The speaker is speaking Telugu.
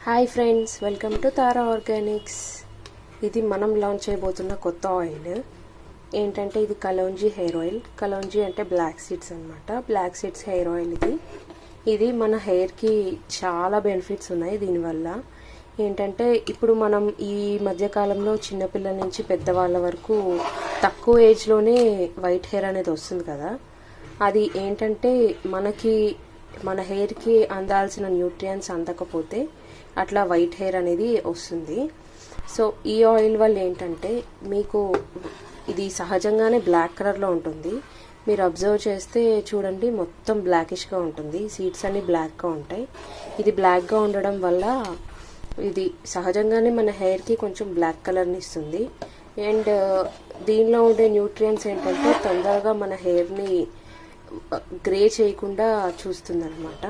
Hi friends, welcome to Tara Organics. ఇది మనం లాంచ్ చేయబోతున్న కొత్త ఆయిల్ ఏంటంటే ఇది కలోంజీ హెయిర్ ఆయిల్. కలోంజీ అంటే బ్లాక్ సీడ్స్ అనమాట. బ్లాక్ సీడ్స్ హెయిర్ ఆయిల్ ఇది మన హెయిర్కి చాలా బెనిఫిట్స్ ఉన్నాయి దీనివల్ల. ఏంటంటే ఇప్పుడు మనం ఈ మధ్యకాలంలో చిన్నపిల్లల నుంచి పెద్దవాళ్ళ వరకు తక్కువ ఏజ్లోనే వైట్ హెయిర్ అనేది వస్తుంది కదా. అది ఏంటంటే మన హెయిర్కి అందాల్సిన న్యూట్రియంట్స్ అందకపోతే అట్లా వైట్ హెయిర్ అనేది వస్తుంది. సో ఈ ఆయిల్ వల్ల ఏంటంటే మీకు ఇది సహజంగానే బ్లాక్ కలర్లో ఉంటుంది. మీరు అబ్జర్వ్ చేస్తే చూడండి, మొత్తం బ్లాకిష్గా ఉంటుంది. సీడ్స్ అన్ని బ్లాక్గా ఉంటాయి. ఇది బ్లాక్గా ఉండడం వల్ల ఇది సహజంగానే మన హెయిర్కి కొంచెం బ్లాక్ కలర్ని ఇస్తుంది. అండ్ దీనిలో ఉండే న్యూట్రియంట్స్ ఏంటంటే తొందరగా మన హెయిర్ని గ్రే చేయకుండా చూస్తుంది అనమాట.